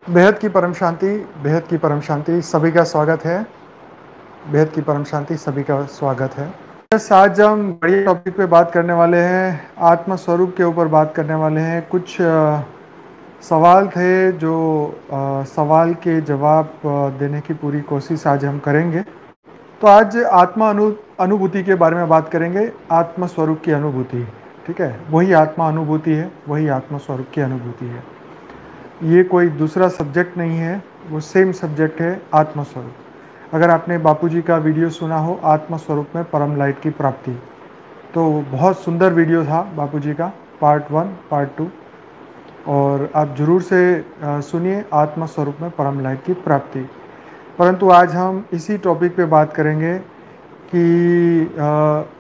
बेहद की परम शांति, बेहद की परम शांति सभी का स्वागत है। बेहद की परम शांति सभी का स्वागत है। आज हम बड़ी टॉपिक पे बात करने वाले हैं, आत्म स्वरूप के ऊपर बात करने वाले हैं। कुछ सवाल थे जो सवाल के जवाब देने की पूरी कोशिश आज हम करेंगे। तो आज आत्मा अनुभूति के बारे में बात करेंगे, आत्म स्वरूप की अनुभूति। ठीक है, वही आत्मा अनुभूति है, वही आत्म स्वरूप की अनुभूति है। ये कोई दूसरा सब्जेक्ट नहीं है, वो सेम सब्जेक्ट है, आत्मस्वरूप। अगर आपने बापूजी का वीडियो सुना हो, आत्मस्वरूप में परम लाइट की प्राप्ति, तो बहुत सुंदर वीडियो था बापूजी का, पार्ट 1 पार्ट 2। और आप जरूर से सुनिए, आत्मस्वरूप में परम लाइट की प्राप्ति। परंतु आज हम इसी टॉपिक पे बात करेंगे कि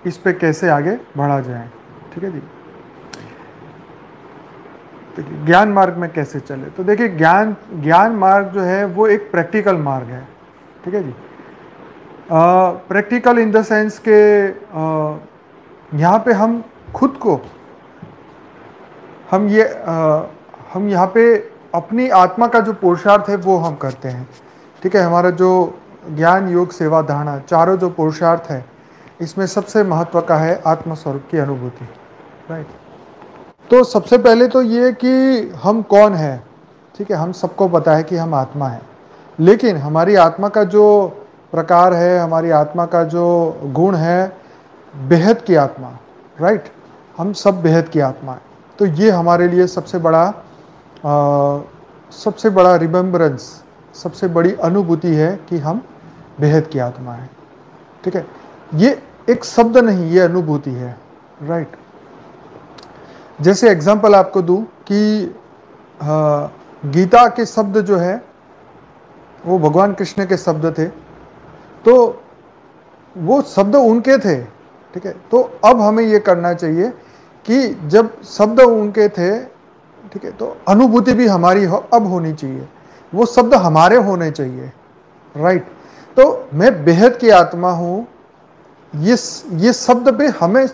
इस पे कैसे आगे बढ़ा जाए। ठीक है जी, ज्ञान मार्ग में कैसे चले। तो देखिए, ज्ञान मार्ग जो है वो एक प्रैक्टिकल मार्ग है। ठीक है जी, प्रैक्टिकल इन द सेंस के यहाँ पे हम खुद को हम यहाँ पे अपनी आत्मा का जो पुरुषार्थ है वो हम करते हैं। ठीक है, हमारा जो ज्ञान योग सेवा धारणा चारों जो पुरुषार्थ है, इसमें सबसे महत्व का है आत्मस्वरूप की अनुभूति। राइट। तो सबसे पहले तो ये कि हम कौन है। ठीक है, हम सबको पता है कि हम आत्मा है, लेकिन हमारी आत्मा का जो प्रकार है, हमारी आत्मा का जो गुण है, बेहद की आत्मा। राइट, हम सब बेहद की आत्मा है। तो ये हमारे लिए सबसे बड़ा रिमेम्बरेंस, सबसे बड़ी अनुभूति है कि हम बेहद की आत्मा है। ठीक है, ये एक शब्द नहीं, ये अनुभूति है। राइट। जैसे एग्जाम्पल आपको दूं कि गीता के शब्द जो है वो भगवान कृष्ण के शब्द थे, तो वो शब्द उनके थे। ठीक है, तो अब हमें ये करना चाहिए कि जब शब्द उनके थे, ठीक है, तो अनुभूति भी हमारी अब होनी चाहिए, वो शब्द हमारे होने चाहिए। राइट। तो मैं बेहद की आत्मा हूं, ये शब्द पे हमें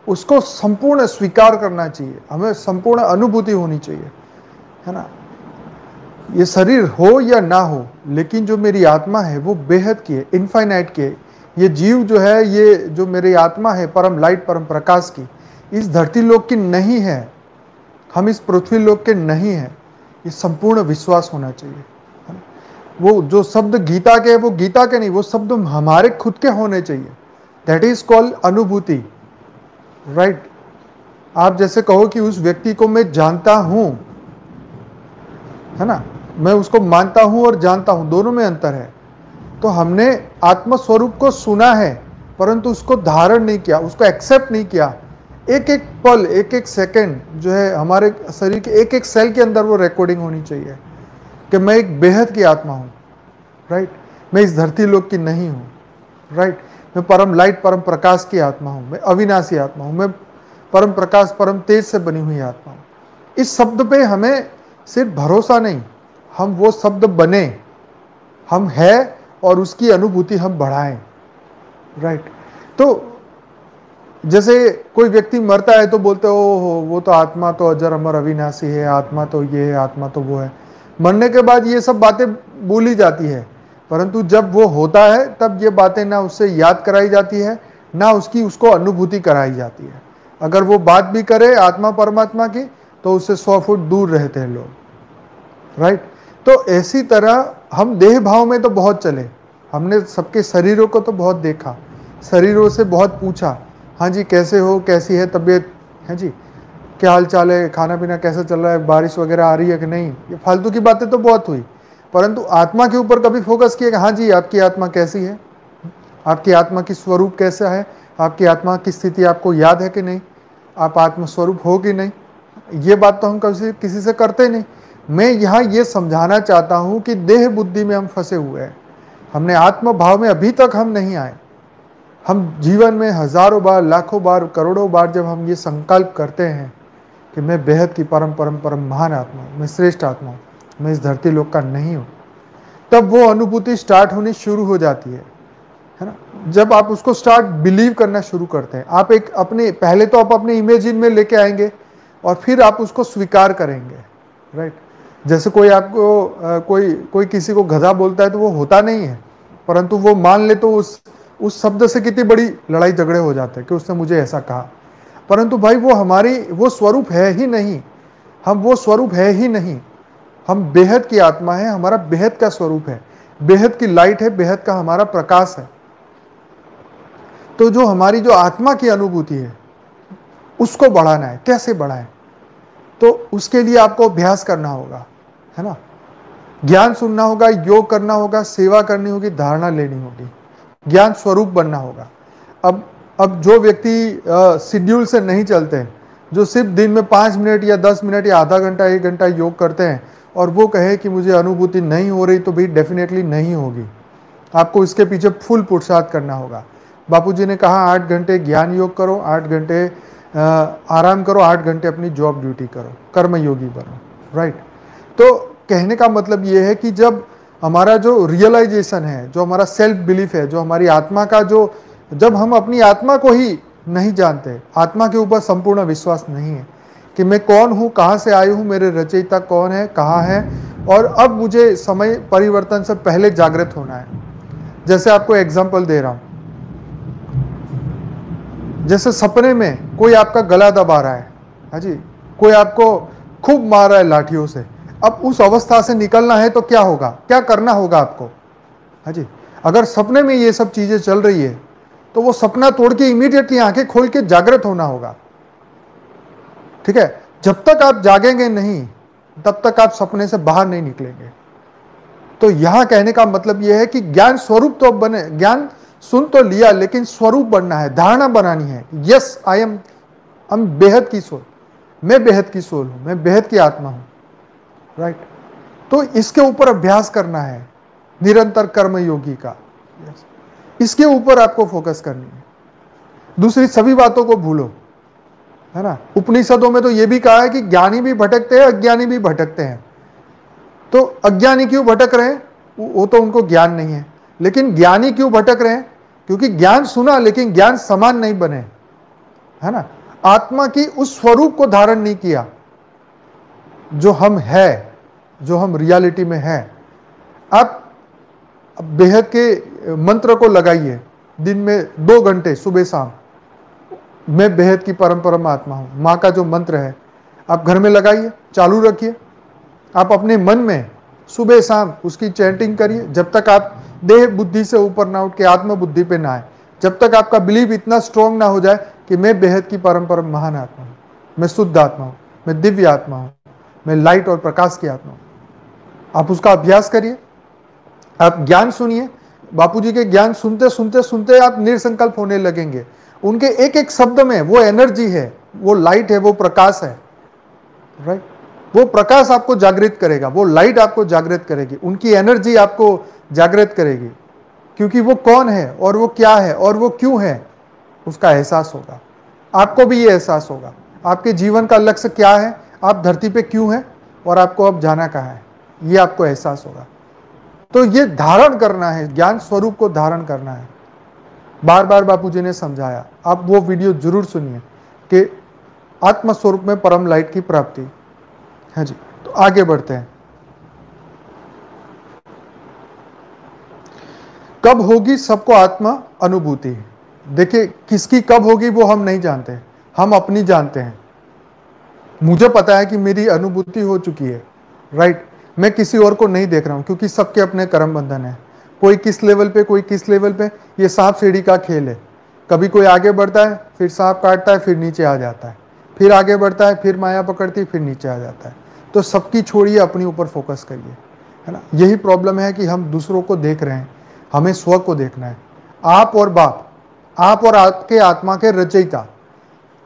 उसको संपूर्ण स्वीकार करना चाहिए, हमें संपूर्ण अनुभूति होनी चाहिए, है ना। ये शरीर हो या ना हो, लेकिन जो मेरी आत्मा है वो बेहद की है, इनफाइनाइट की है। ये जीव जो है, ये जो मेरी आत्मा है, परम लाइट परम प्रकाश की, इस धरती लोक की नहीं है, हम इस पृथ्वी लोक के नहीं है। ये संपूर्ण विश्वास होना चाहिए, है ना? वो जो शब्द गीता के, वो गीता के नहीं, वो शब्द हमारे खुद के होने चाहिए। दैट इज कॉल्ड अनुभूति। राइट। आप जैसे कहो कि उस व्यक्ति को मैं जानता हूं, है ना, मैं उसको मानता हूं और जानता हूं, दोनों में अंतर है। तो हमने आत्म स्वरूप को सुना है, परंतु उसको धारण नहीं किया, उसको एक्सेप्ट नहीं किया। एक एक पल, एक एक सेकंड जो है हमारे शरीर के एक एक सेल के अंदर वो रिकॉर्डिंग होनी चाहिए कि मैं एक बेहद की आत्मा हूं। राइट। मैं इस धरती लोक की नहीं हूं। राइट। मैं परम लाइट परम प्रकाश की आत्मा हूं, मैं अविनाशी आत्मा हूं, मैं परम प्रकाश परम तेज से बनी हुई आत्मा हूं। इस शब्द पे हमें सिर्फ भरोसा नहीं, हम वो शब्द बने, हम है, और उसकी अनुभूति हम बढ़ाएं। राइट। तो जैसे कोई व्यक्ति मरता है तो बोलते हो वो तो आत्मा तो अजर अमर अविनाशी है, आत्मा तो ये है, आत्मा तो वो है। मरने के बाद ये सब बातें बोली जाती है, परंतु जब वो होता है तब ये बातें ना उससे याद कराई जाती है, ना उसको अनुभूति कराई जाती है। अगर वो बात भी करे आत्मा परमात्मा की, तो उससे 100 फुट दूर रहते हैं लोग। राइट। तो ऐसी तरह हम देह भाव में तो बहुत चले, हमने सबके शरीरों को तो बहुत देखा, शरीरों से बहुत पूछा, हाँ जी कैसे हो, कैसी है तबीयत, है जी, क्या हाल चाल है, खाना पीना कैसा चल रहा है, बारिश वगैरह आ रही है कि नहीं। ये फालतू की बातें तो बहुत हुई, परंतु आत्मा के ऊपर कभी फोकस किया कि हाँ जी आपकी आत्मा कैसी है, आपकी आत्मा की स्वरूप कैसा है, आपकी आत्मा की स्थिति आपको याद है कि नहीं, आप आत्म स्वरूप हो कि नहीं। ये बात तो हम किसी से करते नहीं। मैं यहाँ ये समझाना चाहता हूँ कि देह बुद्धि में हम फंसे हुए हैं, हमने आत्म भाव में अभी तक हम नहीं आए। हम जीवन में हजारों बार, लाखों बार, करोड़ों बार जब हम ये संकल्प करते हैं कि मैं बेहद की परम परम परम महान आत्मा हूँ, मैं श्रेष्ठ आत्मा हूँ, मैं इस धरती लोक का नहीं हूँ, तब वो अनुभूति स्टार्ट होनी शुरू हो जाती है ना। जब आप उसको स्टार्ट बिलीव करना शुरू करते हैं, आप एक अपने, पहले तो आप अपने इमेजिन में लेके आएंगे और फिर आप उसको स्वीकार करेंगे। राइट। जैसे कोई आपको कोई कोई किसी को गधा बोलता है तो वो होता नहीं है, परंतु वो मान ले तो उस शब्द से कितनी बड़ी लड़ाई झगड़े हो जाते हैं कि उसने मुझे ऐसा कहा। परंतु भाई वो हमारी वो स्वरूप है ही नहीं, हम वो स्वरूप है ही नहीं। हम बेहद की आत्मा है, हमारा बेहद का स्वरूप है, बेहद की लाइट है, बेहद का हमारा प्रकाश है। तो जो हमारी जो आत्मा की अनुभूति है उसको बढ़ाना है। कैसे बढ़ाएं? तो उसके लिए आपको अभ्यास करना होगा, है ना। ज्ञान सुनना होगा, योग करना होगा, सेवा करनी होगी, धारणा लेनी होगी, ज्ञान स्वरूप बनना होगा। अब जो व्यक्ति शेड्यूल से नहीं चलते हैं, जो सिर्फ दिन में 5 मिनट या 10 मिनट या आधा घंटा 1 घंटा योग करते हैं और वो कहे कि मुझे अनुभूति नहीं हो रही, तो भी डेफिनेटली नहीं होगी। आपको इसके पीछे फुल पुरुषार्थ करना होगा। बापूजी ने कहा 8 घंटे ज्ञान योग करो, 8 घंटे आराम करो, 8 घंटे अपनी जॉब ड्यूटी करो, कर्म योगी बनो, राइट। तो कहने का मतलब ये है कि जब हमारा जो रियलाइजेशन है, जो हमारा सेल्फ बिलीफ है, जो हमारी आत्मा का जब हम अपनी आत्मा को ही नहीं जानते, आत्मा के ऊपर संपूर्ण विश्वास नहीं है कि मैं कौन हूँ, कहाँ से आई हूँ, मेरे रचयिता कौन है, कहाँ है, और अब मुझे समय परिवर्तन से पहले जागृत होना है। जैसे आपको एग्जांपल दे रहा हूँ, जैसे सपने में कोई आपका गला दबा रहा है, हाँ जी, कोई आपको खूब मार रहा है लाठियों से। अब उस अवस्था से निकलना है तो क्या होगा, क्या करना होगा आपको, हाँ जी। अगर सपने में ये सब चीजें चल रही है तो वो सपना तोड़ के इमीडिएटली आंखें खोल के जागृत होना होगा, ठीक है। जब तक आप जागेंगे नहीं तब तक आप सपने से बाहर नहीं निकलेंगे। तो यहां कहने का मतलब यह है कि ज्ञान स्वरूप तो बने, ज्ञान सुन तो लिया लेकिन स्वरूप बनना है, धारणा बनानी है। यस आई एम, हम बेहद की सोल, मैं बेहद की सोल हूं, मैं बेहद की आत्मा हूं, राइट। तो इसके ऊपर अभ्यास करना है, निरंतर कर्म योगी का, इसके ऊपर आपको फोकस करनी है। दूसरी सभी बातों को भूलो, है ना। उपनिषदों में तो यह भी कहा है कि ज्ञानी भी भटकते हैं, अज्ञानी भी भटकते हैं। तो अज्ञानी क्यों भटक रहे हैं? वो तो उनको ज्ञान नहीं है। लेकिन ज्ञानी क्यों भटक रहे हैं? क्योंकि ज्ञान सुना लेकिन ज्ञान समान नहीं बने, है ना। आत्मा की उस स्वरूप को धारण नहीं किया जो हम है, जो हम रियलिटी में है। आप बेहद के मंत्र को लगाइए, दिन में 2 घंटे सुबह शाम, मैं बेहद की परम परम आत्मा हूं, माँ का जो मंत्र है आप घर में लगाइए, चालू रखिए। आप अपने मन में सुबह शाम उसकी चैंटिंग करिए, जब तक आप देह बुद्धि से ऊपर ना उठ के आत्म बुद्धि पे ना आए, जब तक आपका बिलीव इतना स्ट्रांग ना हो जाए कि मैं बेहद की परम परम महान आत्मा हूं, मैं शुद्ध आत्मा हूं, मैं दिव्य आत्मा हूं, मैं लाइट और प्रकाश की आत्मा हूं। आप उसका अभ्यास करिए, आप ज्ञान सुनिए। बापूजी के ज्ञान सुनते सुनते सुनते आप निर्संकल्प होने लगेंगे। उनके एक एक शब्द में वो एनर्जी है, वो लाइट है, वो प्रकाश है, राइट। वो प्रकाश आपको जागृत करेगा, वो लाइट आपको जागृत करेगी, उनकी एनर्जी आपको जागृत करेगी, क्योंकि वो कौन है और वो क्या है और वो क्यों है उसका एहसास होगा। आपको भी ये एहसास होगा आपके जीवन का लक्ष्य क्या है, आप धरती पे क्यों हैं और आपको अब जाना कहाँ है, ये आपको एहसास होगा। तो ये धारण करना है, ज्ञान स्वरूप को धारण करना है। बार बार बापूजी ने समझाया, आप वो वीडियो जरूर सुनिए कि आत्म स्वरूप में परम लाइट की प्राप्ति है जी। तो आगे बढ़ते हैं। कब होगी सबको आत्मा अनुभूति? देखिए, किसकी कब होगी वो हम नहीं जानते, हम अपनी जानते हैं। मुझे पता है कि मेरी अनुभूति हो चुकी है, राइट। मैं किसी और को नहीं देख रहा हूं, क्योंकि सबके अपने कर्म बंधन है। कोई किस लेवल पे, कोई किस लेवल पे, ये सांप सीढ़ी का खेल है। कभी कोई आगे बढ़ता है, फिर सांप काटता है, फिर नीचे आ जाता है, फिर आगे बढ़ता है, फिर माया पकड़ती है, फिर नीचे आ जाता है। तो सबकी छोड़िए, अपने ऊपर फोकस करिए, है ना। यही प्रॉब्लम है कि हम दूसरों को देख रहे हैं, हमें स्व को देखना है। आप और बाप, आप और आपके आत्मा के रचयिता,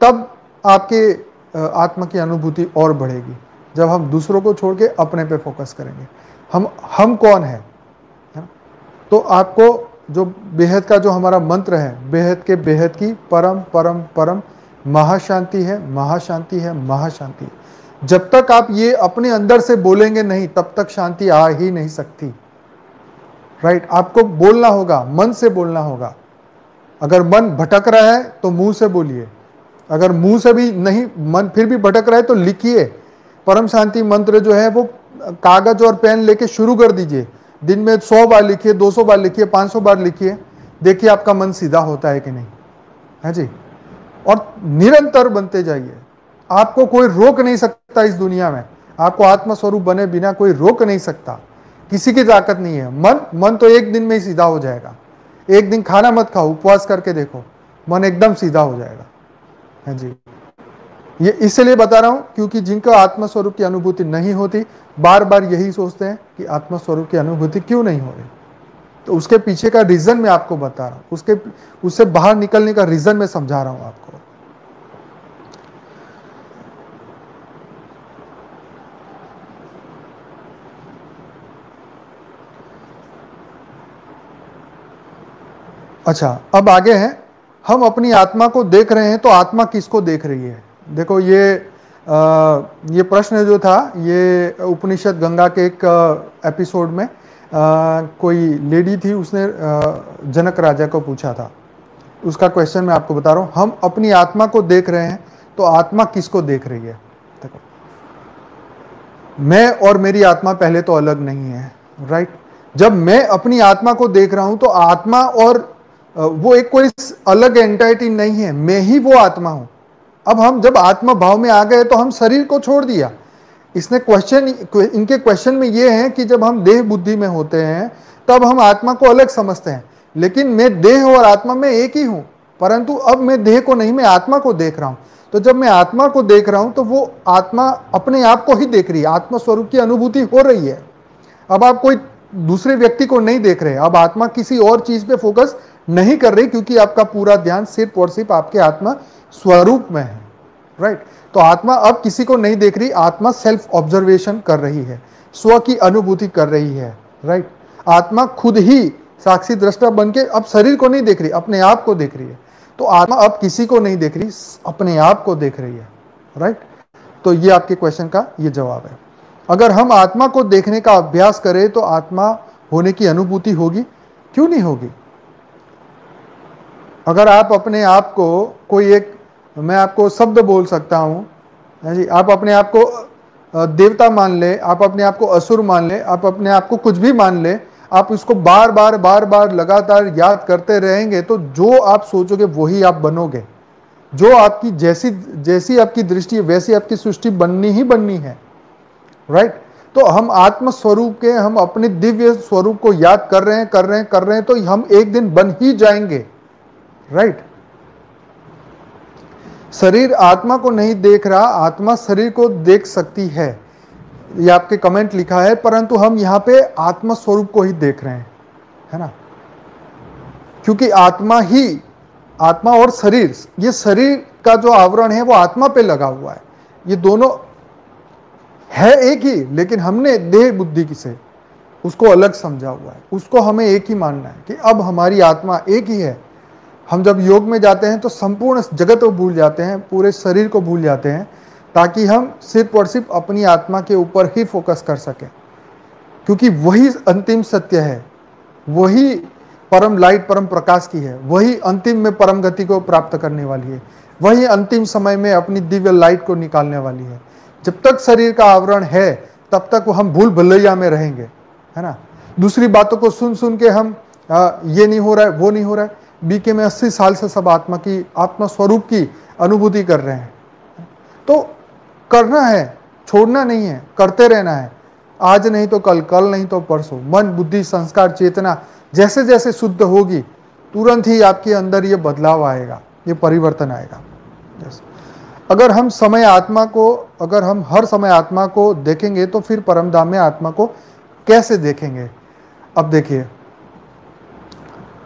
तब आपके आत्मा की अनुभूति और बढ़ेगी जब हम दूसरों को छोड़ के अपने पे फोकस करेंगे। हम कौन है? तो आपको जो बेहद का जो हमारा मंत्र है, बेहद के बेहद की परम परम परम महाशांति है, महाशांति है, महाशांति। जब तक आप ये अपने अंदर से बोलेंगे नहीं तब तक शांति आ ही नहीं सकती, राइट। आपको बोलना होगा, मन से बोलना होगा। अगर मन भटक रहा है तो मुंह से बोलिए, अगर मुंह से भी नहीं, मन फिर भी भटक रहा है तो लिखिए। परम शांति मंत्र जो है वो कागज और पेन लेके शुरू कर दीजिए, दिन में 100 बार लिखिए, 200 बार लिखिए, 500 बार लिखिए, देखिए आपका मन सीधा होता है कि नहीं, है जी। और निरंतर बनते जाइए, आपको कोई रोक नहीं सकता इस दुनिया में, आपको आत्मस्वरूप बने बिना कोई रोक नहीं सकता, किसी की ताकत नहीं है। मन तो एक दिन में ही सीधा हो जाएगा, एक दिन खाना मत खाओ, उपवास करके देखो, मन एकदम सीधा हो जाएगा, है जी। ये इसलिए बता रहा हूं क्योंकि जिनका आत्मस्वरूप की अनुभूति नहीं होती, बार बार यही सोचते हैं कि आत्मस्वरूप की अनुभूति क्यों नहीं हो रही। तो उसके पीछे का रीजन मैं आपको बता रहा हूं, उससे बाहर निकलने का रीजन मैं समझा रहा हूं आपको। अच्छा, अब आगे हैं, हम अपनी आत्मा को देख रहे हैं तो आत्मा किसको देख रही है। देखो ये प्रश्न जो था, ये उपनिषद गंगा के एक एपिसोड में कोई लेडी थी, उसने जनक राजा को पूछा था। उसका क्वेश्चन मैं आपको बता रहा हूं, हम अपनी आत्मा को देख रहे हैं तो आत्मा किसको देख रही है। देखो, मैं और मेरी आत्मा पहले तो अलग नहीं है, राइट। जब मैं अपनी आत्मा को देख रहा हूं तो आत्मा और वो एक कोई अलग एंटाइटी नहीं है, मैं ही वो आत्मा हूं। अब हम जब आत्मा भाव में आ गए तो हम शरीर को छोड़ दिया। इनके क्वेश्चन में ये है कि जब हम देह बुद्धि में होते हैं तब हम आत्मा को अलग समझते हैं, लेकिन मैं देह और आत्मा में एक ही हूं, परंतु अब मैं देह को नहीं, मैं आत्मा को देख रहा हूं। तो जब मैं आत्मा को देख रहा हूं तो वो आत्मा अपने आप को ही देख रही है, आत्मा स्वरूप की अनुभूति हो रही है। अब आप कोई दूसरे व्यक्ति को नहीं देख रहे, अब आत्मा किसी और चीज पे फोकस नहीं कर रही, क्योंकि आपका पूरा ध्यान सिर्फ और सिर्फ आपके आत्मा स्वरूप में है, राइट। तो आत्मा अब किसी को नहीं देख रही, आत्मा सेल्फ ऑब्जर्वेशन कर रही है, स्व की अनुभूति कर रही है, राइट। आत्मा खुद ही साक्षी दृष्टा बन के अब शरीर को नहीं देख रही, अपने आप को देख रही है। तो आत्मा अब किसी को नहीं देख रही, अपने आप को देख रही है, राइट। तो ये आपके क्वेश्चन का ये जवाब है। अगर हम आत्मा को देखने का अभ्यास करें तो आत्मा होने की अनुभूति होगी, क्यों नहीं होगी। अगर आप अपने आप को कोई एक, मैं आपको शब्द बोल सकता हूं जी, आप अपने आप को देवता मान ले, आप अपने आप को असुर मान ले, आप अपने आप को कुछ भी मान ले, आप इसको बार बार लगातार याद करते रहेंगे तो जो आप सोचोगे वही आप बनोगे। जो आपकी जैसी आपकी दृष्टि है वैसी आपकी सृष्टि बननी ही बननी है, राइट। तो हम आत्म स्वरूप के, हम अपने दिव्य स्वरूप को याद कर रहे हैं तो हम एक दिन बन ही जाएंगे, राइट। शरीर आत्मा को नहीं देख रहा, आत्मा शरीर को देख सकती है, ये आपके कमेंट लिखा है, परंतु हम यहां पे आत्मा स्वरूप को ही देख रहे हैं, है ना। क्योंकि आत्मा और शरीर, ये शरीर का जो आवरण है वो आत्मा पे लगा हुआ है, ये दोनों है एक ही, लेकिन हमने देह बुद्धि से उसको अलग समझा हुआ है। उसको हमें एक ही मानना है कि अब हमारी आत्मा एक ही है। हम जब योग में जाते हैं तो संपूर्ण जगत को भूल जाते हैं, पूरे शरीर को भूल जाते हैं, ताकि हम सिर्फ और सिर्फ अपनी आत्मा के ऊपर ही फोकस कर सकें, क्योंकि वही अंतिम सत्य है, वही परम लाइट, परम प्रकाश की है, वही अंतिम में परम गति को प्राप्त करने वाली है, वही अंतिम समय में अपनी दिव्य लाइट को निकालने वाली है। जब तक शरीर का आवरण है तब तक हम भूल भुलैया में रहेंगे, है ना। दूसरी बातों को सुन सुन के हम ये नहीं हो रहा है, वो नहीं हो रहा है। बीके में 80 साल से सब आत्मा स्वरूप की अनुभूति कर रहे हैं। तो करना है, छोड़ना नहीं है, करते रहना है। आज नहीं तो कल, कल नहीं तो परसों। मन, बुद्धि, संस्कार, चेतना जैसे जैसे शुद्ध होगी तुरंत ही आपके अंदर ये बदलाव आएगा, ये परिवर्तन आएगा। अगर हम हर समय आत्मा को देखेंगे तो फिर परमधाम में आत्मा को कैसे देखेंगे। अब देखिए,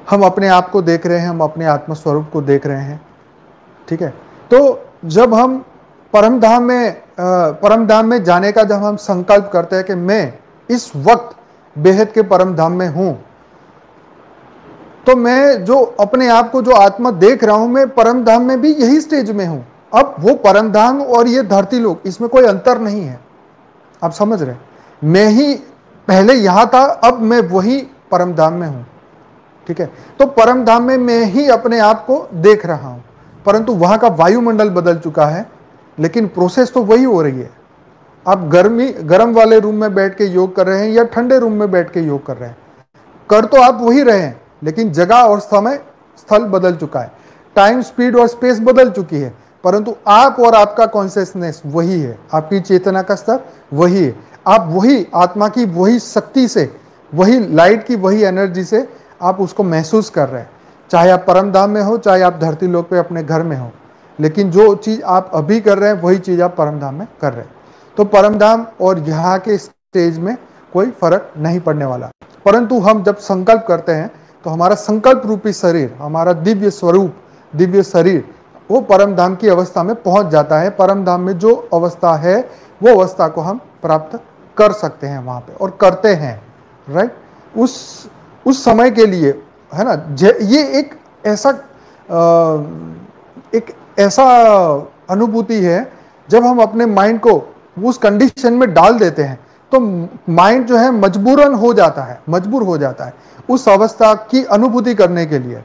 हम अपने आप को देख रहे हैं, हम अपने आत्म स्वरूप को देख रहे हैं, ठीक है। तो जब हम परमधाम में जाने का जब हम संकल्प करते हैं कि मैं इस वक्त बेहद के परमधाम में हूं, तो मैं जो अपने आप को जो आत्मा देख रहा हूं, मैं परमधाम में भी यही स्टेज में हूं। अब वो परमधाम और ये धरती लोक, इसमें कोई अंतर नहीं है, आप समझ रहे। मैं ही पहले यहां था, अब मैं वही परमधाम में हूं, ठीक है। तो परमधाम में मैं ही अपने आप को देख रहा हूं, परंतु वहां का वायुमंडल बदल चुका है, लेकिन प्रोसेस तो वही हो रही है। आप गर्म वाले रूम में बैठ के योग कर रहे हैं या ठंडे रूम में बैठ के योग कर रहे हैं, कर तो आप वही रहे हैं, लेकिन जगह और समय स्थल बदल चुका है, टाइम स्पीड और स्पेस बदल चुकी है, परंतु आप और आपका कॉन्शियसनेस वही है, आपकी चेतना का स्तर वही है। आप वही आत्मा की वही शक्ति से, वही लाइट की वही एनर्जी से आप उसको महसूस कर रहे हैं, चाहे आप परम धाम में हो, चाहे आप धरती लोक पे अपने घर में हो, लेकिन जो चीज आप अभी कर रहे हैं वही चीज आप परम धाम में कर रहे हैं। तो परम धाम और यहाँ के स्टेज में कोई फर्क नहीं पड़ने वाला, परंतु हम जब संकल्प करते हैं तो हमारा संकल्प रूपी शरीर, हमारा दिव्य स्वरूप, दिव्य शरीर, वो परम धाम की अवस्था में पहुंच जाता है। परम धाम में जो अवस्था है वो अवस्था को हम प्राप्त कर सकते हैं वहां पे, और करते हैं, राइट। उस समय के लिए, है ना, ये एक ऐसा अनुभूति है, जब हम अपने माइंड को उस कंडीशन में डाल देते हैं तो माइंड जो है मजबूरन हो जाता है, मजबूर हो जाता है उस अवस्था की अनुभूति करने के लिए,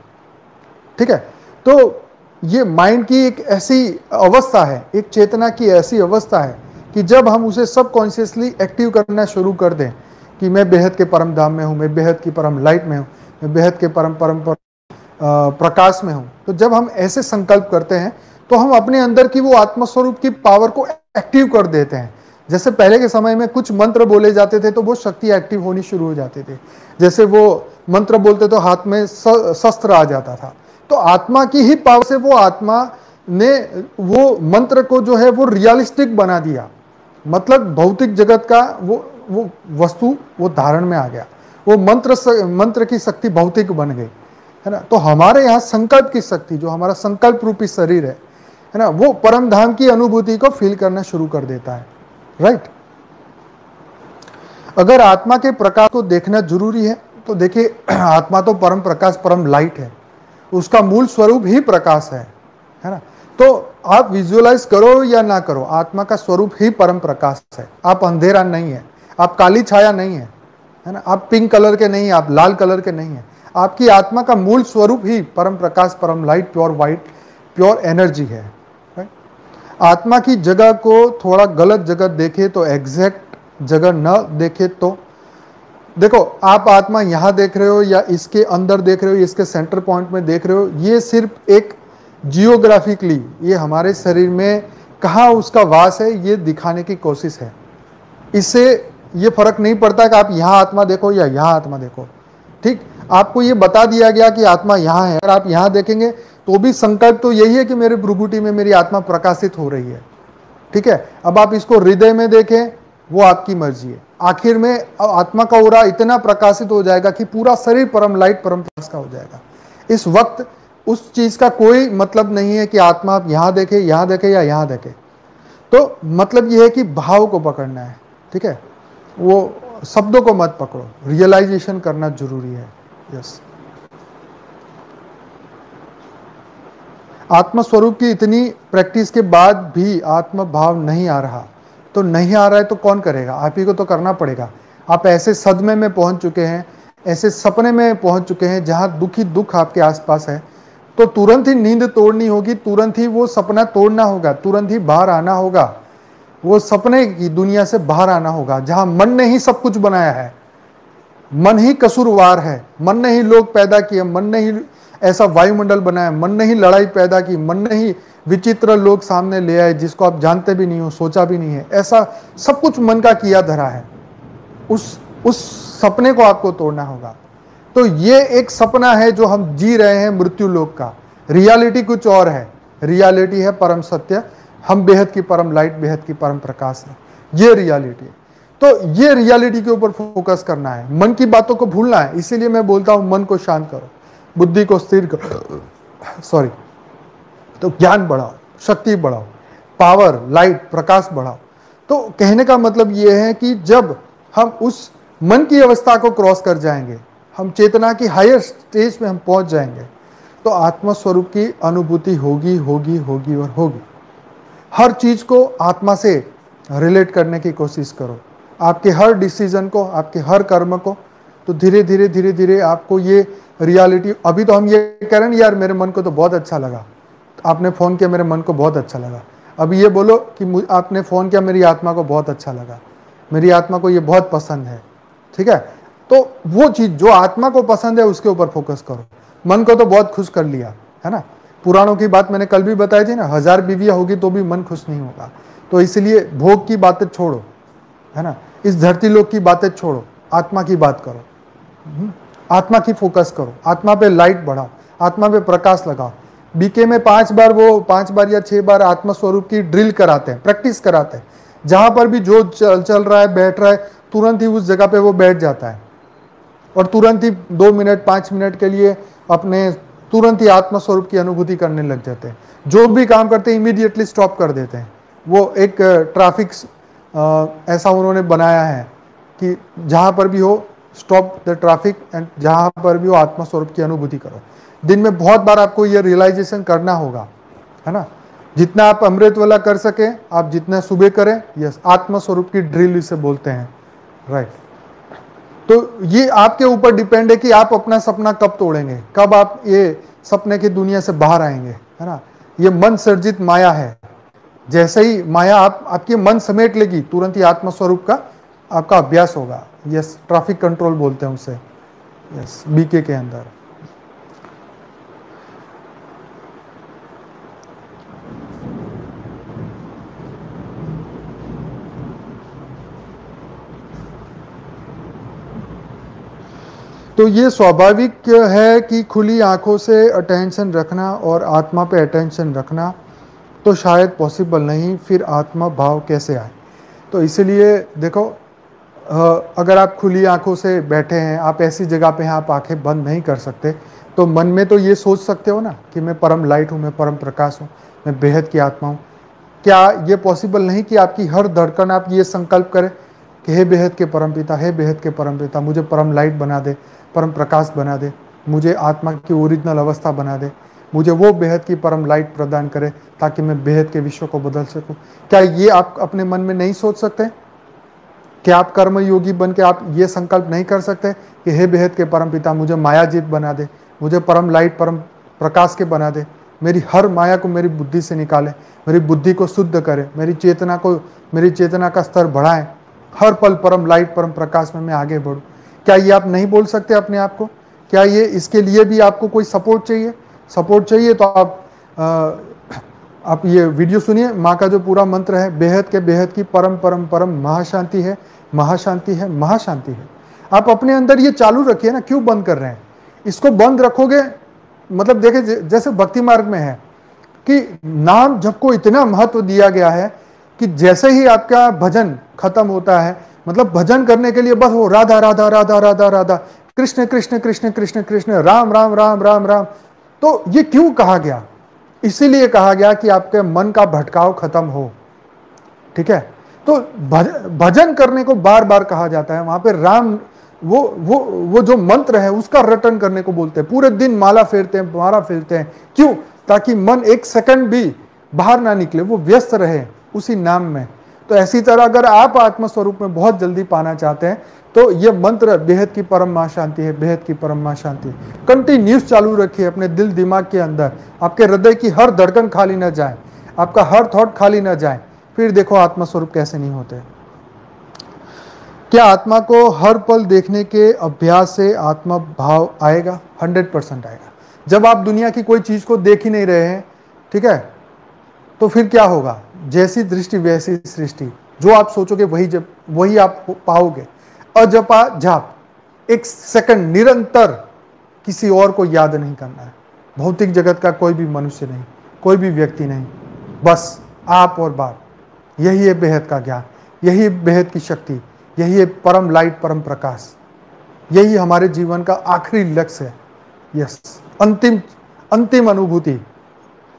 ठीक है। तो ये माइंड की एक ऐसी अवस्था है, एक चेतना की ऐसी अवस्था है कि जब हम उसे सबकॉन्शियसली एक्टिव करना शुरू कर दें कि मैं बेहद के परम धाम में हूँ, मैं बेहद की परम लाइट में हूँ, मैं बेहद के परम प्रकाश में हूँ, तो जब हम ऐसे संकल्प करते हैं तो हम अपने अंदर की वो आत्मस्वरूप की पावर को एक्टिव कर देते हैं। जैसे पहले के समय में कुछ मंत्र बोले जाते थे तो वो शक्ति एक्टिव होनी शुरू हो जाती थी, जैसे वो मंत्र बोलते तो हाथ में शस्त्र आ जाता था। तो आत्मा की ही पावर से वो आत्मा ने वो मंत्र को जो है वो रियलिस्टिक बना दिया, मतलब भौतिक जगत का वो वस्तु वो धारण में आ गया, वो मंत्र की शक्ति भौतिक बन गई, है ना। तो हमारे यहाँ संकल्प की शक्ति, जो हमारा संकल्प रूपी शरीर है ना, वो परम धाम की अनुभूति को फील करना शुरू कर देता है, राइट। अगर आत्मा के प्रकाश को देखना जरूरी है तो देखिए, आत्मा तो परम प्रकाश, परम लाइट है, उसका मूल स्वरूप ही प्रकाश है ना। तो आप विजुअलाइज करो या ना करो, आत्मा का स्वरूप ही परम प्रकाश है। आप अंधेरा नहीं है, आप काली छाया नहीं है ना, आप पिंक कलर के नहीं, आप लाल कलर के नहीं है। आपकी आत्मा का मूल स्वरूप ही परम प्रकाश, परम light, pure white, pure energy है। आत्मा की जगह को थोड़ा गलत जगह देखे तो, एग्जैक्ट जगह न देखे तो, देखो आप आत्मा यहां देख रहे हो या इसके अंदर देख रहे हो, इसके सेंटर पॉइंट में देख रहे हो, ये सिर्फ एक जियोग्राफिकली ये हमारे शरीर में कहाँ उसका वास है ये दिखाने की कोशिश है। इससे ये फर्क नहीं पड़ता कि आप यहाँ आत्मा देखो या यहाँ आत्मा देखो, ठीक। आपको ये बता दिया गया कि आत्मा यहाँ है, अगर आप यहाँ देखेंगे तो भी संकल्प तो यही है कि मेरे भ्रुकुटी में मेरी आत्मा प्रकाशित हो रही है, ठीक है। अब आप इसको हृदय में देखें, वो आपकी मर्जी है। आखिर में आत्मा का ओरा इतना प्रकाशित हो जाएगा कि पूरा शरीर परम लाइट, परम प्रकाश का हो जाएगा। इस वक्त उस चीज का कोई मतलब नहीं है कि आत्मा आप यहाँ देखे, यहाँ देखे या यहाँ देखे। तो मतलब यह है कि भाव को पकड़ना है, ठीक है, वो शब्दों को मत पकड़ो, रियलाइजेशन करना जरूरी है। यस, आत्म स्वरूप की इतनी प्रैक्टिस के बाद भी आत्म भाव नहीं आ रहा, तो नहीं आ रहा है तो कौन करेगा? आप ही को तो करना पड़ेगा। आप ऐसे सदमे में पहुंच चुके हैं, ऐसे सपने में पहुंच चुके हैं जहां दुख आपके आसपास है, तो तुरंत ही नींद तोड़नी होगी, तुरंत ही वो सपना तोड़ना होगा, तुरंत ही बाहर आना होगा, वो सपने की दुनिया से बाहर आना होगा जहां मन ने ही सब कुछ बनाया है, मन ही कसूरवार है, मन ने ही लोग पैदा किए, मन ने ही ऐसा वायुमंडल बनाया, मन ने ही लड़ाई पैदा की, मन ने ही विचित्र लोग सामने ले आए जिसको आप जानते भी नहीं हो, सोचा भी नहीं है, ऐसा सब कुछ मन का किया धरा है। उस सपने को आपको तोड़ना होगा। तो ये एक सपना है जो हम जी रहे हैं मृत्यु लोक का। रियलिटी कुछ और है, रियलिटी है परम सत्य, हम बेहद की परम लाइट, बेहद की परम प्रकाश है, ये रियलिटी है। तो ये रियलिटी के ऊपर फोकस करना है, मन की बातों को भूलना है। इसीलिए मैं बोलता हूं मन को शांत करो, बुद्धि को स्थिर करो, सॉरी, तो ज्ञान बढ़ाओ, शक्ति बढ़ाओ, पावर, लाइट, प्रकाश बढ़ाओ। तो कहने का मतलब ये है कि जब हम उस मन की अवस्था को क्रॉस कर जाएंगे, हम चेतना की हायर स्टेज में हम पहुंच जाएंगे, तो आत्मा स्वरूप की अनुभूति होगी होगी होगी और होगी। हर चीज को आत्मा से रिलेट करने की कोशिश करो, आपके हर डिसीजन को, आपके हर कर्म को। तो धीरे धीरे धीरे धीरे आपको ये रियलिटी, अभी तो हम ये कह रहे हैं यार मेरे मन को तो बहुत अच्छा लगा, आपने फोन किया, मेरे मन को बहुत अच्छा लगा, अब ये बोलो कि आपने फ़ोन किया, मेरी आत्मा को बहुत अच्छा लगा, मेरी आत्मा को ये बहुत पसंद है, ठीक है। तो वो चीज़ जो आत्मा को पसंद है उसके ऊपर फोकस करो। मन को तो बहुत खुश कर लिया है ना, पुराणों की बात मैंने कल भी बताई थी ना, 1000 बीवियाँ होगी तो भी मन खुश नहीं होगा। तो इसलिए भोग की बातें छोड़ो, है ना, इस धरती लोक की बातें छोड़ो, आत्मा की बात करो, आत्मा की फोकस करो, आत्मा पे लाइट बढ़ाओ, आत्मा पे प्रकाश लगाओ। बीके में 5 बार वो 5 बार या 6 बार आत्मा स्वरूप की ड्रिल कराते हैं, प्रैक्टिस कराते हैं। जहां पर भी जो चल रहा है, बैठ रहा है, तुरंत ही उस जगह पे वो बैठ जाता है और तुरंत ही 2 मिनट 5 मिनट के लिए अपने तुरंत ही आत्मा स्वरूप की अनुभूति करने लग जाते हैं। जो भी काम करते हैं इमीडिएटली स्टॉप कर देते हैं। वो एक ट्रैफिक ऐसा उन्होंने बनाया है कि जहां पर भी हो स्टॉप द ट्रैफिक एंड जहां पर भी हो आत्मा स्वरूप की अनुभूति करो। दिन में बहुत बार आपको ये रियलाइजेशन करना होगा, है ना। जितना आप अमृत वाला कर सके, आप जितना सुबह करें, यस, आत्मा स्वरूप की ड्रिल इसे बोलते हैं, राइट। तो ये आपके ऊपर डिपेंड है कि आप अपना सपना कब तोड़ेंगे, कब आप ये सपने की दुनिया से बाहर आएंगे, है ना। ये मन सर्जित माया है। जैसे ही माया आपके मन समेट लेगी, तुरंत ही आत्मा स्वरूप का आपका अभ्यास होगा। यस, ट्रैफिक कंट्रोल बोलते हैं उसे, यस, बीके के अंदर। तो ये स्वाभाविक है कि खुली आंखों से अटेंशन रखना और आत्मा पे अटेंशन रखना तो शायद पॉसिबल नहीं, फिर आत्मा भाव कैसे आए। तो इसीलिए देखो, अगर आप खुली आंखों से बैठे हैं, आप ऐसी जगह पे हैं, आप आंखें बंद नहीं कर सकते, तो मन में तो ये सोच सकते हो ना कि मैं परम लाइट हूँ, मैं परम प्रकाश हूँ, मैं बेहद की आत्मा हूँ। क्या ये पॉसिबल नहीं कि आपकी हर धड़कन आप ये संकल्प करें कि हे बेहद के परमपिता, हे बेहद के परमपिता, मुझे परम लाइट बना दे, परम प्रकाश बना दे, मुझे आत्मा की ओरिजिनल अवस्था बना दे, मुझे वो बेहद की परम लाइट प्रदान करे ताकि मैं बेहद के विश्व को बदल सकूं। क्या ये आप अपने मन में नहीं सोच सकते? क्या आप कर्म योगी बन के आप ये संकल्प नहीं कर सकते कि हे बेहद के परमपिता, मुझे मायाजीत बना दे, मुझे परम लाइट परम प्रकाश के बना दे, मेरी हर माया को मेरी बुद्धि से निकाले, मेरी बुद्धि को शुद्ध करे, मेरी चेतना का स्तर बढ़ाए, हर पल परम लाइट परम प्रकाश में मैं आगे बढ़ूं। क्या ये आप नहीं बोल सकते अपने आप को? क्या ये इसके लिए भी आपको कोई सपोर्ट चाहिए? सपोर्ट चाहिए तो आप ये वीडियो सुनिए। माँ का जो पूरा मंत्र है, बेहद की परम परम परम महाशांति है, महाशांति है, महाशांति है। आप अपने अंदर ये चालू रखिए ना, क्यों बंद कर रहे हैं? इसको बंद रखोगे मतलब देखिए, जैसे भक्ति मार्ग में है कि नाम जप को इतना महत्व दिया गया है कि जैसे ही आपका भजन खत्म होता है, मतलब भजन करने के लिए बस वो राधा राधा राधा राधा राधा, कृष्ण कृष्ण कृष्ण कृष्ण कृष्ण, राम राम राम राम राम। तो ये क्यों कहा गया? इसीलिए कहा गया कि आपके मन का भटकाव खत्म हो, ठीक है। तो भजन करने को बार बार कहा जाता है। वहां पे राम वो जो मंत्र है उसका रटन करने को बोलते हैं। पूरे दिन माला फेरते हैं, क्यों? ताकि मन एक सेकंड भी बाहर ना निकले, वो व्यस्त रहे उसी नाम में। तो ऐसी तरह अगर आप आत्म स्वरूप में बहुत जल्दी पाना चाहते हैं तो ये मंत्र बेहद की परम मां शांति है, बेहद की परम मां शांति, कंटिन्यूस चालू रखिए अपने दिल दिमाग के अंदर। आपके हृदय की हर धड़कन खाली ना जाए, आपका हर थॉट खाली ना जाए। फिर देखो आत्मा स्वरूप कैसे नहीं होते। क्या आत्मा को हर पल देखने के अभ्यास से आत्मा भाव आएगा? 100% आएगा। जब आप दुनिया की कोई चीज को देख ही नहीं रहे हैं, ठीक है, तो फिर क्या होगा? जैसी दृष्टि वैसी सृष्टि, जो आप सोचोगे वही आप पाओगे। अजपा जाप, एक सेकंड निरंतर किसी और को याद नहीं करना है। भौतिक जगत का कोई भी मनुष्य नहीं, कोई भी व्यक्ति नहीं, बस आप और बाप। यही है बेहद का ज्ञान, यही बेहद की शक्ति, यही है परम लाइट परम प्रकाश। यही हमारे जीवन का आखिरी लक्ष्य है। यस, अंतिम अनुभूति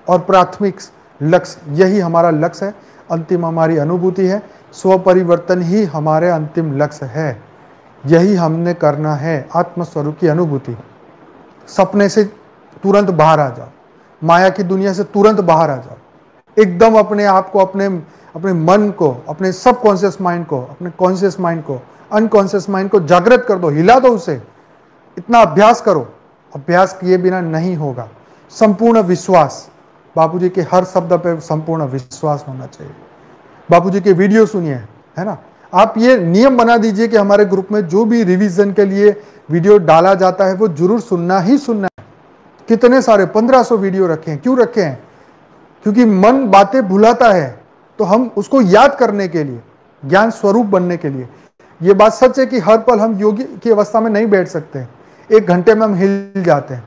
और प्राथमिक लक्ष्य, यही हमारा लक्ष्य है। अंतिम हमारी अनुभूति है। स्व परिवर्तन ही हमारे अंतिम लक्ष्य है। यही हमने करना है, आत्मस्वरूप की अनुभूति। सपने से तुरंत बाहर आ जाओ, माया की दुनिया से तुरंत बाहर आ जाओ। एकदम अपने आप को, अपने मन को, अपने सब कॉन्शियस माइंड को, अपने कॉन्शियस माइंड को, अनकॉन्शियस माइंड को जागृत कर दो, हिला दो उसे। इतना अभ्यास करो, अभ्यास किए बिना नहीं होगा। संपूर्ण विश्वास, बापूजी के हर शब्द पे संपूर्ण विश्वास होना चाहिए। बापूजी के वीडियो सुनिए, है ना। आप ये नियम बना दीजिए कि हमारे ग्रुप में जो भी रिवीजन के लिए वीडियो डाला जाता है वो जरूर सुनना ही सुनना है। कितने सारे 1500 वीडियो रखे हैं। क्यों रखे हैं? क्योंकि मन बातें भुलाता है, तो हम उसको याद करने के लिए, ज्ञान स्वरूप बनने के लिए। ये बात सच है कि हर पल हम योगी की अवस्था में नहीं बैठ सकते, 1 घंटे में हम हिल जाते हैं,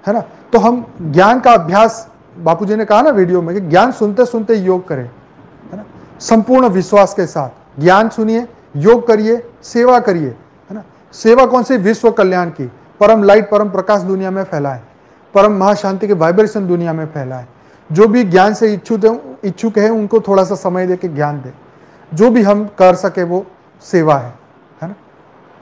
है ना। तो हम ज्ञान का अभ्यास, बापूजी ने कहा ना वीडियो में, कि ज्ञान सुनते सुनते योग करें, है ना। संपूर्ण विश्वास के साथ ज्ञान सुनिए, योग करिए, सेवा करिए, है ना। सेवा कौन सी? विश्व कल्याण की। परम लाइट, परम प्रकाश दुनिया में फैलाए, परम महाशांति के वाइब्रेशन दुनिया में फैलाए। जो भी ज्ञान से इच्छुक है उनको थोड़ा सा समय दे के ज्ञान दे। जो भी हम कर सके वो सेवा है ना।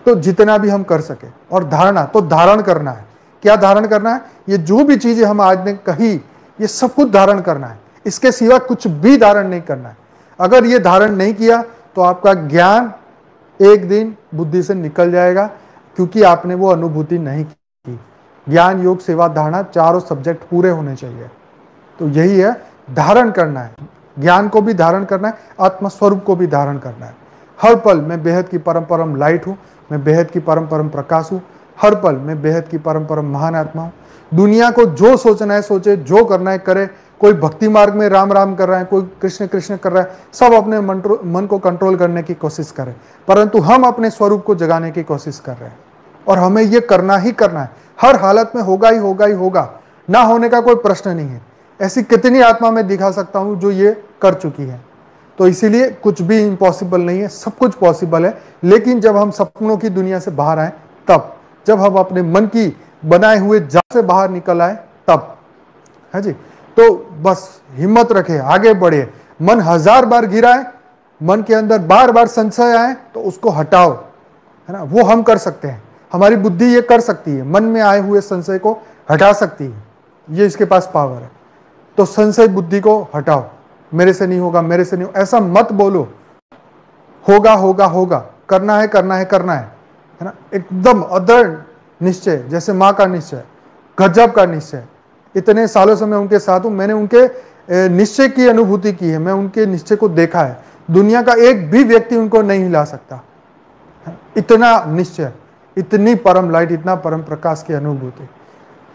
तो जितना भी हम कर सके। और धारणा, तो धारण करना है। क्या धारण करना है? ये जो भी चीजें हम आज ने कही, ये सब कुछ धारण करना है। इसके सिवा कुछ भी धारण नहीं करना है। अगर ये धारण नहीं किया तो आपका ज्ञान एक दिन बुद्धि से निकल जाएगा, क्योंकि आपने वो अनुभूति नहीं की। ज्ञान, योग, सेवा, धारणा, चारों सब्जेक्ट पूरे होने चाहिए। तो यही है, धारण करना है। ज्ञान को भी धारण करना है, आत्मा स्वरूप को भी धारण करना है। हर पल मैं बेहद की परम परम लाइट हूं, मैं बेहद की परम परम प्रकाश हूं। हर पल मैं बेहद की परम परम महान आत्मा हूं। दुनिया को जो सोचना है सोचे, जो करना है करे। कोई भक्ति मार्ग में राम राम कर रहा है, कोई कृष्ण कृष्ण कर रहा है, सब अपने मन को कंट्रोल करने की कोशिश करें, परंतु हम अपने स्वरूप को जगाने की कोशिश कर रहे हैं। और हमें ये करना ही करना है। हर हालत में होगा ही होगा ही होगा, ना होने का कोई प्रश्न नहीं है। ऐसी कितनी आत्मा मैं दिखा सकता हूं जो ये कर चुकी है। तो इसीलिए कुछ भी इम्पॉसिबल नहीं है, सब कुछ पॉसिबल है। लेकिन जब हम सपनों की दुनिया से बाहर आए तब, जब हम अपने मन की बनाए हुए जाल से बाहर निकल आए तब, है जी। तो बस हिम्मत रखे, आगे बढ़े। मन 1000 बार गिरा है, मन के अंदर बार बार संशय आए तो उसको हटाओ, है ना। वो हम कर सकते हैं, हमारी बुद्धि ये कर सकती है, मन में आए हुए संशय को हटा सकती है। ये इसके पास पावर है। तो संशय बुद्धि को हटाओ। मेरे से नहीं होगा, मेरे से नहीं होगा, ऐसा मत बोलो। होगा होगा होगा, करना है करना है करना है ना। एकदम अदृढ़ निश्चय, जैसे माँ का निश्चय, गजब का निश्चय। इतने सालों से मैं उनके साथ हूं, मैंने उनके निश्चय की अनुभूति की है, मैं उनके निश्चय को देखा है। दुनिया का एक भी व्यक्ति उनको नहीं हिला सकता। इतना निश्चय, इतनी परम लाइट, इतना परम प्रकाश की अनुभूति।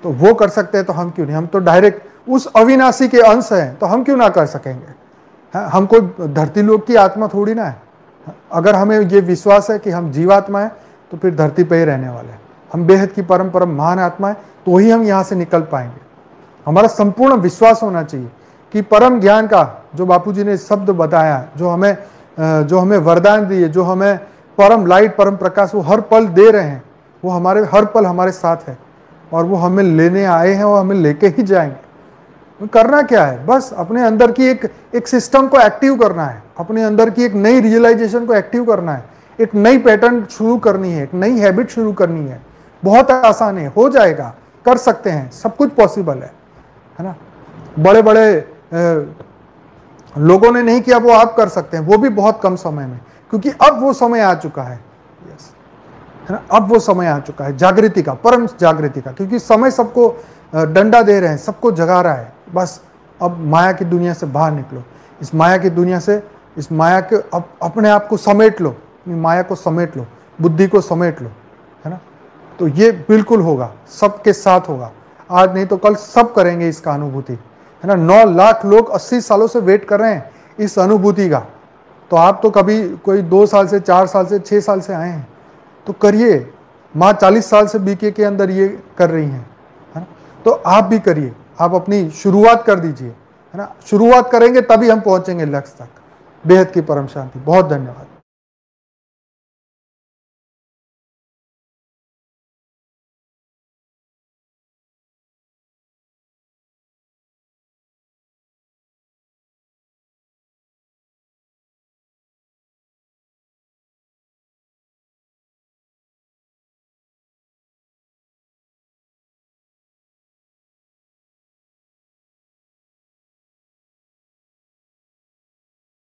तो वो कर सकते हैं तो हम क्यों नहीं? हम तो डायरेक्ट उस अविनाशी के अंश हैं, तो हम क्यों ना कर सकेंगे? हम कोई धरती लोक की आत्मा थोड़ी ना है। अगर हमें ये विश्वास है कि हम जीवात्मा है तो फिर धरती पे ही रहने वाले हैं। हम बेहद की परम परम महान आत्मा है, तो ही हम यहाँ से निकल पाएंगे। हमारा संपूर्ण विश्वास होना चाहिए कि परम ज्ञान का जो बापूजी ने शब्द बताया, जो हमें वरदान दिए, जो हमें परम लाइट, परम प्रकाश वो हर पल दे रहे हैं, वो हमारे हर पल हमारे साथ है। और वो हमें लेने आए हैं और हमें लेके ही जाएंगे। करना क्या है? बस अपने अंदर की एक सिस्टम को एक्टिव करना है, अपने अंदर की एक नई रियलाइजेशन को एक्टिव करना है, एक नई पैटर्न शुरू करनी है, एक नई हैबिट शुरू करनी है। बहुत आसान है, हो जाएगा, कर सकते हैं, सब कुछ पॉसिबल है ना। बड़े बड़े लोगों ने नहीं किया, वो आप कर सकते हैं, वो भी बहुत कम समय में, क्योंकि अब वो समय आ चुका है, है ना। अब वो समय आ चुका है जागृति का, परम जागृति का, क्योंकि समय सबको डंडा दे रहे हैं, सबको जगा रहा है। बस अब माया की दुनिया से बाहर निकलो, इस माया की दुनिया से, इस माया के अपने आप को समेट लो, माया को समेट लो, बुद्धि को समेट लो, है ना। तो ये बिल्कुल होगा, सबके साथ होगा। आज नहीं तो कल सब करेंगे इसका अनुभूति, है ना। 9 लाख लोग 80 सालों से वेट कर रहे हैं इस अनुभूति का। तो आप तो कभी कोई 2 साल से, 4 साल से, 6 साल से आए हैं, तो करिए। माँ 40 साल से बीके के अंदर ये कर रही हैं, है ना। तो आप भी करिए, आप अपनी शुरुआत कर दीजिए, है ना। शुरुआत करेंगे तभी हम पहुंचेंगे लक्ष्य तक। बेहद की परम शांति। बहुत धन्यवाद।